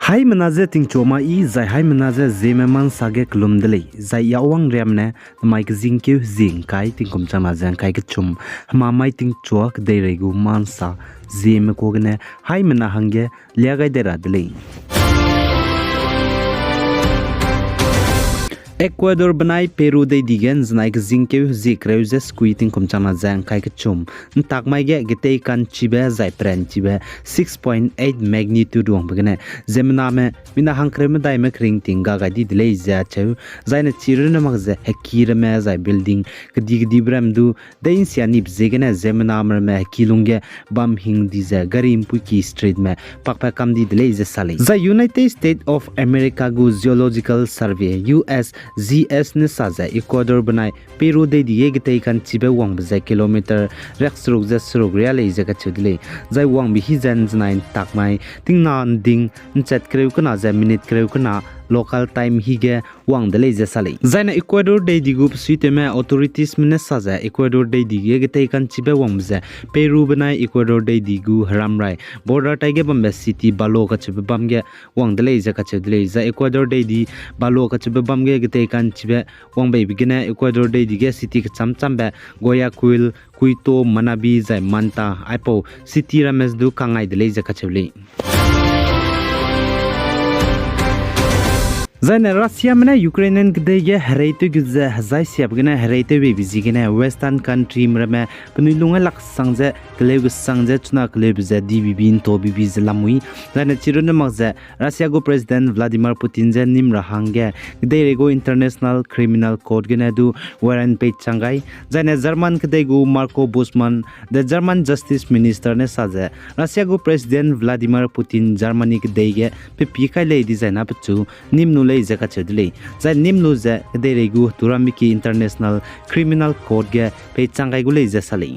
Hai menaze tingchoma I zai hai menaze Zeme man sage klum dele zai yawang remne mai kzing kyu zing kai tingkum chama zang kai kchum ma mai ting chuak de regu man sa Zeme kogne hai mena hange liagai dera dele Ecuador banai Peru de digen znai kzingke zikreuze squeeting kumchama zang kai kchum ntak mai ge gitei kan chibe zai pren chibe 6.8 magnitude wang bagane zemna me mina hangkrem dai me kring tinga ga di delay za cheu zaina chiruna magze hekira me zai building kdi kdi bram du dein siani bzegene zemna mer me kilunge bam hing di za garim puki street me pakpa kam di delay za sale za United States of America gu geological survey US ZS ne saza Ecuador banai Peru de die gitei kan chibe wang bza kilometer reksruk za sruk reale za ka chudle zai wang bi hizan znain takmai tingna ding nchat kreu kana za minute kreu kana local time hige wang dele za sale zaina Ecuador de digup suiteme authorities mene saza Ecuador de dige gitei kan chibe wang bza Peru banai Ecuador de digu haramrai border taige bambe city balo ka chibe bamge wang dele za ka chudle za Ecuador de di balo ka chibe bamge gitei kan chibe wang bai bigina Ecuador de dige city ka chambe Guayaquil Quito Manabi zai Manta aipo city rames du kangai dele za ka chule Zaina Russia mena Ukrainian gdege hareitu gze zai siap gna hareitu be bizi gna western country mrame pnilunga lak sangje kleb sangje chuna kleb ze dbbin to bibi zlamui zaina chiruna magze Russia go president Vladimir Putin je nimra hangge gde rego international criminal court gna du warrant pe changai zaina German gde go Marco Busman the German justice minister ne saje Russia go president Vladimir Putin Germany gdege pe pikai le di zaina pchu nimnu lei zaka chedle za nimnu za de regu turamiki international criminal court ge pe changai gule za sale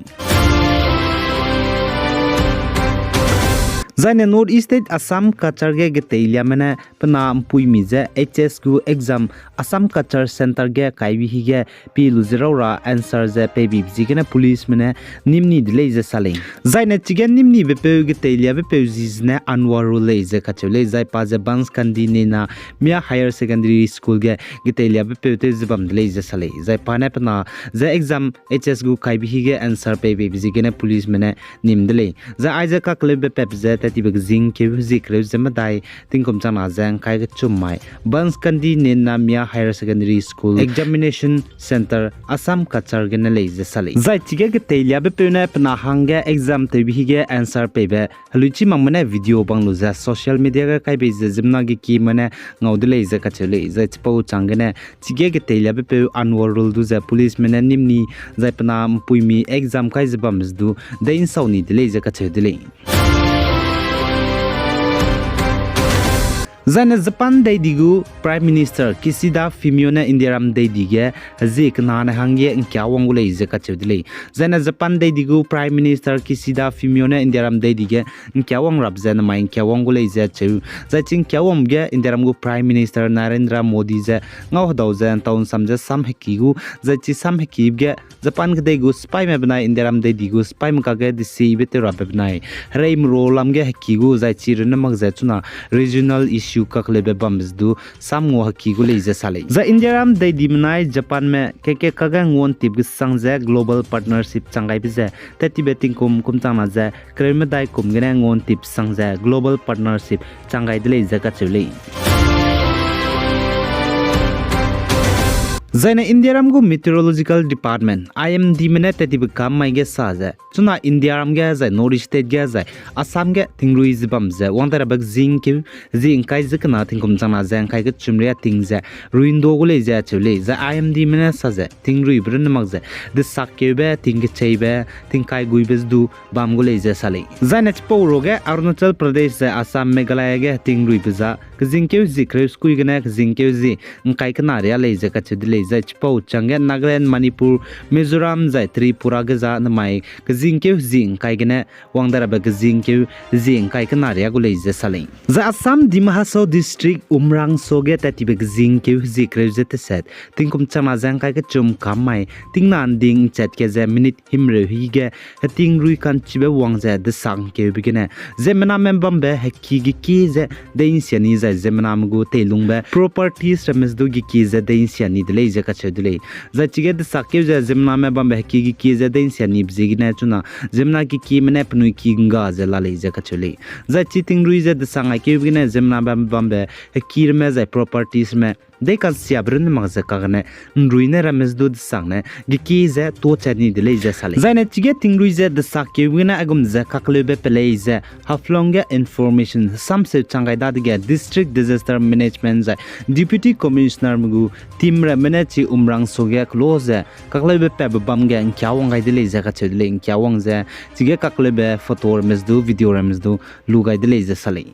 Zaina North East State Assam Culture ge getailia mena pana pui mi je HS gu exam Assam Culture Center ge kaibi hi ge pi luziraura answer je pe bi jigena police mena nimni dile je sale Zaina chigen nimni be pe getailia be pe zizne Anwaru le je kachule zai pa je bans kandi ne na mia higher secondary school ge getailia be pe te zibam dile je sale zai pa na pana je exam HS gu kaibi hi ge answer pe bi jigena police mena nim dile za aja ka klebe pe je tibek zing ke zikre zemadai tingkom chana jang kai ga chumai bans kandi ne namia higher secondary school examination center Assam Culture gen le je sale zai chige ge telia be pena pna hangge exam te bi ge answer pe be haluchi mamane video banglu za social media ga kai be jimna gi ki mane ngaudle je ka chele zai chpau changene chige ge telia be pe anwarul du za police mena nimni zai pna puimi exam kai jbam du de in sauni dile je ka chedile Zaina Japan de digu Prime Minister Kishida Fumio na Indiaram de dige zik na na hangye kya wangule je ka chudile Zaina Japan de digu Prime Minister Kishida Fumio na Indiaram de dige kya wang rab zana mai kya wangule je chu zachin kya wam ge Indiaram gu Prime Minister Narendra Modi je ngaw daw zan taun samje sam heki gu zachi sam heki ge Japan de gu spy me bnai Indiaram de digu spy ma ka ge disi bete rab bnai reim rolam ge heki gu zachi rena mag za chuna regional issue kaklebe bams du samgo haki gule je sale za Indiaram de dimnai Japan me ke kaga ngon tib sangje global partnership changai bije tati beting kum chama je kreme dai kum gene ngon tib sangje global partnership changai dile je ka chule Zaina Indiaram gu meteorological department IMD mena tati kam mai ge sa je chuna Indiaram ge za North State ge za Assam ge tingrui zibam je wangdara bak zing ke zing kai zikna tingkum chana jang kai ge chumria ting je ruindo gule je chule za IMD mena sa je tingrui brun mag je de sakke be ting ge cheibe ting kai gui bez du bam gule je sale Zaina chpo roge Arunachal Pradesh je Assam Meghalaya ge tingrui beza zing ke zikre skui ge na zing ke zi kai kana ria le je ka chudile lei zai chpo change Nagaland Manipur Mizoram zai Tripura ga za na mai gzing ke zing kai gene wangdara ba gzing ke zing kai kana ria gu lei za salai za Assam Dimahasau district umrang soge tati ba gzing ke zikre je te set tingkum chama jang kai ka chum kam mai tingnan ding chat ke za minute himre hi ge ting rui kan chibe wang za de sang ke bigene zemna membam be hakki gi ki ze de insiani za zemna mgu telung be properties rames do gi ki ze de insiani de le je ka chedule za chige de sakye za zemna membam be hakki gi ki ze de insiani bzigine chuna zemna gi ki mene pnu ki nga ze la le je ka chule za chiting rui ze de sang ke bigene zemna membam be hakki me za properties me de kan siabrin magza kagne nruine rames do sangne giki ze to chani de le ze sale zaine chige tingru ze de sakye wina agum ze kakle be pele ze haflonga information samse changai da de district disaster management ze deputy commissioner mugu team ra manachi umrang soge close kakle be pe bam ge kyawang gai de le ze ka chedle kyawang ze chige kakle be photo rames do video rames do lugai de le ze sale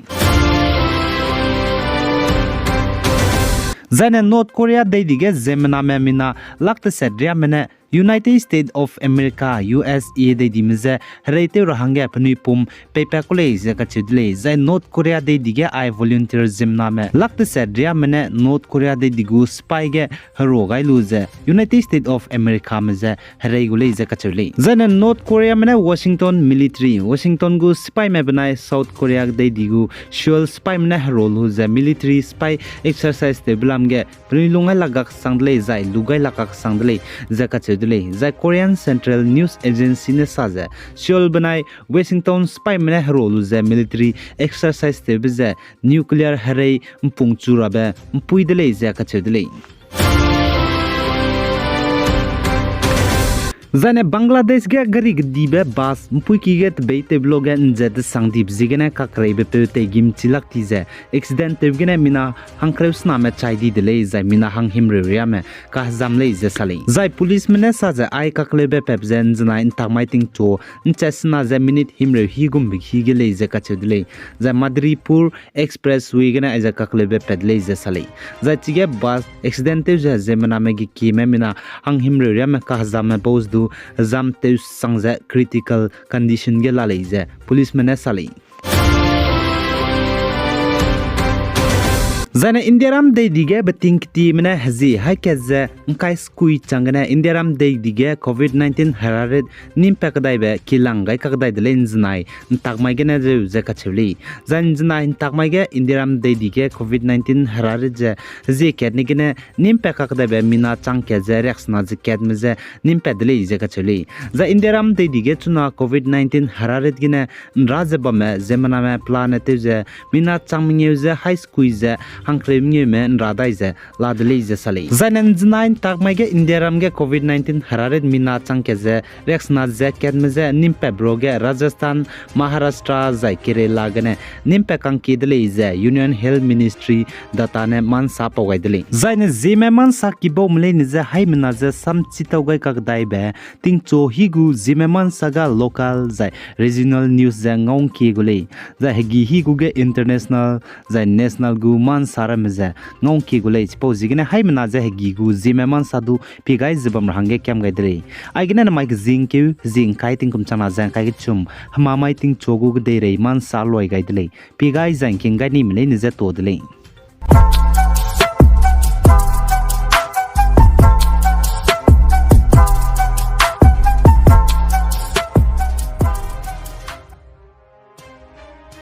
Zane North Korea day dige zemna memina lakte sedria mene United States of America USA day dimze reite rahangya apni pum pepa kole ze ka chidle zai North Korea day dige I volunteer zemna me lakte sedria mene North Korea day digu spy ge hero gai luze United States of America meze regule ze ka chidle zane North Korea mene Washington gu spy me banai South Korea day digu Seoul spy mene hero luze military spy exercise te blamge prilunga lagak sangdle zai lugai lagak sangdle ze ka zai Korean Central News Agency ne saze Seoul banai Washington spy mene role ze military exercise te bize nuclear harai mpungchura be mpuidele ze ka chedele Zane Bangladesh ge gari gdibe bas mpui ki get beite blog nje de sangdip zigene kakrai be te gim chilak ti ze accident te gene mina hangkreus na me chaidi de le zai mina hang himre ria me ka zam le ze sale zai police mene sa ze ai kakle be pep zen zna in tamai ting to nchesna ze minute himre hi gum bi hi ge le ze ka chedle zai Madripur expressway gene ai ze kakle be ped le ze sale zai chige bas accident te ze mina me gi ki me mina hang himre ria me ka zam me pose Zam te sangza critical condition ge la leize police mane sali Zane Indiaram day dige beting ti mene hazi haikeze nkai skui changane Indiaram day dige COVID-19 harared nim pakdai be kilangai kakdai de lenznai ntakmai gene ze ka chuli zanjna ntakmai ge Indiaram day dige COVID-19 harared je ze kedni gene nim pakdai be mina changke ze rexna ze kedmeze nim pedle ze ka chuli za Indiaram day dige chuna COVID-19 harared gene razebame zemana me planet je mina changmnye ze high skui ze hangkremnye men radaize ladleize sale zanen znain takmaige Indiaramge COVID-19 harared mina changkeze rexna ze kedmeze nimpe broge Rajasthan Maharashtra zai Kerala gane nimpe kankidleize Union Health Ministry datane mansa pogaideli zaine Zeme mansa kibo mle nize haimna ze samchitaugai kakdaibe tingcho higu Zeme mansa ga local zai regional news ze ngongki gule za hegi higu ge international zai national gu mansa saramze ngongki gulei chpozigine haimna je hegigu zimeman sadu pigai zibam range kyam gaidre aigina na mai zing ke zing kai ting kum chana jang kai chum hamamai ting chogu de rei man sa loi gaidle pigai jang king gani mle ni je todle